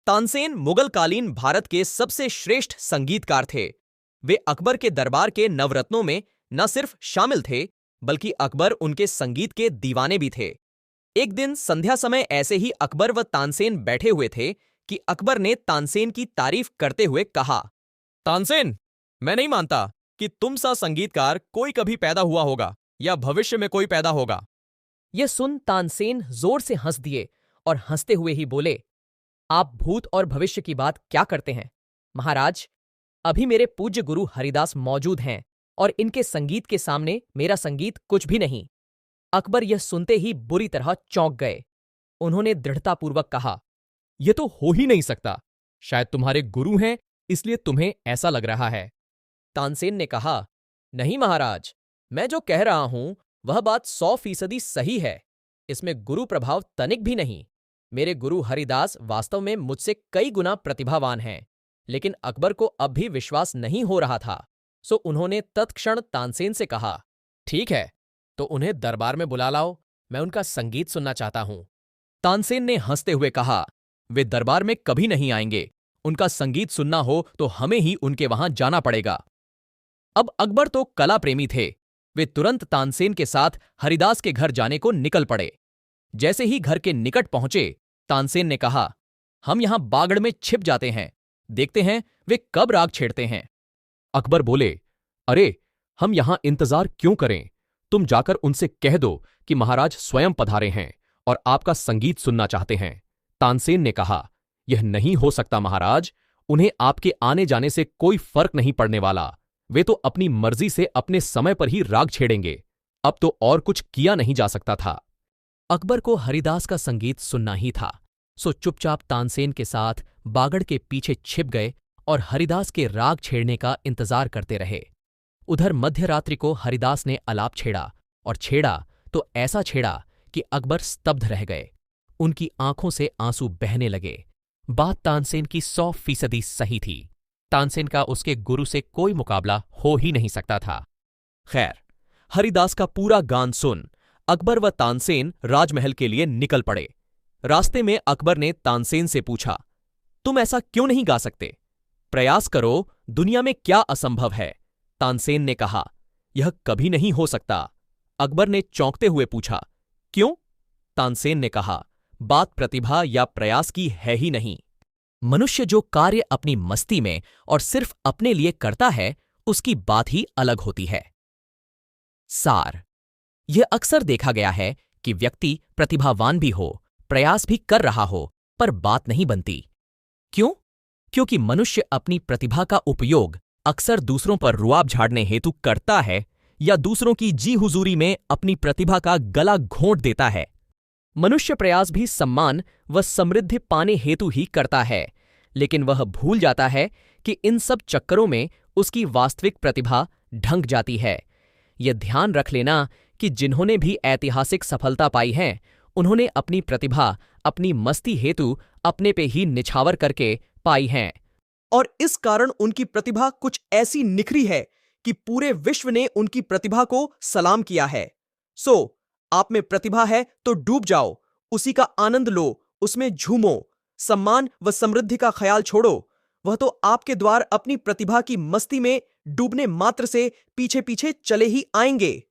तानसेन मुगलकालीन भारत के सबसे श्रेष्ठ संगीतकार थे। वे अकबर के दरबार के नवरत्नों में न सिर्फ शामिल थे, बल्कि अकबर उनके संगीत के दीवाने भी थे। एक दिन संध्या समय ऐसे ही अकबर व तानसेन बैठे हुए थे कि अकबर ने तानसेन की तारीफ करते हुए कहा, तानसेन, मैं नहीं मानता कि तुम सा संगीतकार कोई कभी पैदा हुआ होगा या भविष्य में कोई पैदा होगा। यह सुन तानसेन जोर से हंस दिए और हंसते हुए ही बोले, आप भूत और भविष्य की बात क्या करते हैं महाराज? अभी मेरे पूज्य गुरु हरिदास मौजूद हैं और इनके संगीत के सामने मेरा संगीत कुछ भी नहीं। अकबर यह सुनते ही बुरी तरह चौंक गए। उन्होंने दृढ़तापूर्वक कहा, यह तो हो ही नहीं सकता। शायद तुम्हारे गुरु हैं, इसलिए तुम्हें ऐसा लग रहा है। तानसेन ने कहा, नहीं महाराज, मैं जो कह रहा हूं वह बात 100% सही है। इसमें गुरु प्रभाव तनिक भी नहीं। मेरे गुरु हरिदास वास्तव में मुझसे कई गुना प्रतिभावान हैं। लेकिन अकबर को अब भी विश्वास नहीं हो रहा था, सो उन्होंने तत्क्षण तानसेन से कहा, ठीक है, तो उन्हें दरबार में बुला लाओ, मैं उनका संगीत सुनना चाहता हूं। तानसेन ने हंसते हुए कहा, वे दरबार में कभी नहीं आएंगे। उनका संगीत सुनना हो तो हमें ही उनके वहां जाना पड़ेगा। अब अकबर तो कला प्रेमी थे। वे तुरंत तानसेन के साथ हरिदास के घर जाने को निकल पड़े। जैसे ही घर के निकट पहुंचे, तानसेन ने कहा, हम यहां बागड़ में छिप जाते हैं, देखते हैं वे कब राग छेड़ते हैं। अकबर बोले, अरे, हम यहां इंतजार क्यों करें? तुम जाकर उनसे कह दो कि महाराज स्वयं पधारे हैं और आपका संगीत सुनना चाहते हैं। तानसेन ने कहा, यह नहीं हो सकता महाराज, उन्हें आपके आने जाने से कोई फर्क नहीं पड़ने वाला। वे तो अपनी मर्जी से अपने समय पर ही राग छेड़ेंगे। अब तो और कुछ किया नहीं जा सकता था। अकबर को हरिदास का संगीत सुनना ही था, सो चुपचाप तानसेन के साथ बागड़ के पीछे छिप गए और हरिदास के राग छेड़ने का इंतजार करते रहे। उधर मध्यरात्रि को हरिदास ने आलाप छेड़ा, और छेड़ा तो ऐसा छेड़ा कि अकबर स्तब्ध रह गए। उनकी आंखों से आंसू बहने लगे। बात तानसेन की 100% सही थी। तानसेन का उसके गुरु से कोई मुकाबला हो ही नहीं सकता था। खैर, हरिदास का पूरा गान सुन अकबर व तानसेन राजमहल के लिए निकल पड़े। रास्ते में अकबर ने तानसेन से पूछा, तुम ऐसा क्यों नहीं गा सकते? प्रयास करो, दुनिया में क्या असंभव है? तानसेन ने कहा, यह कभी नहीं हो सकता। अकबर ने चौंकते हुए पूछा, क्यों? तानसेन ने कहा, बात प्रतिभा या प्रयास की है ही नहीं। मनुष्य जो कार्य अपनी मस्ती में और सिर्फ अपने लिए करता है, उसकी बात ही अलग होती है। सार: यह अक्सर देखा गया है कि व्यक्ति प्रतिभावान भी हो, प्रयास भी कर रहा हो, पर बात नहीं बनती। क्यों? क्योंकि मनुष्य अपनी प्रतिभा का उपयोग अक्सर दूसरों पर रुआब झाड़ने हेतु करता है, या दूसरों की जी हुजूरी में अपनी प्रतिभा का गला घोंट देता है। मनुष्य प्रयास भी सम्मान व समृद्धि पाने हेतु ही करता है, लेकिन वह भूल जाता है कि इन सब चक्करों में उसकी वास्तविक प्रतिभा ढंक जाती है। यह ध्यान रख लेना कि जिन्होंने भी ऐतिहासिक सफलता पाई है, उन्होंने अपनी प्रतिभा अपनी मस्ती हेतु अपने पे ही निछावर करके पाई है, और इस कारण उनकी प्रतिभा कुछ ऐसी निखरी है कि पूरे विश्व ने उनकी प्रतिभा को सलाम किया है। सो आप में प्रतिभा है तो डूब जाओ, उसी का आनंद लो, उसमें झूमो। सम्मान व समृद्धि का ख्याल छोड़ो, वह तो आपके द्वार अपनी प्रतिभा की मस्ती में डूबने मात्र से पीछे पीछे चले ही आएंगे।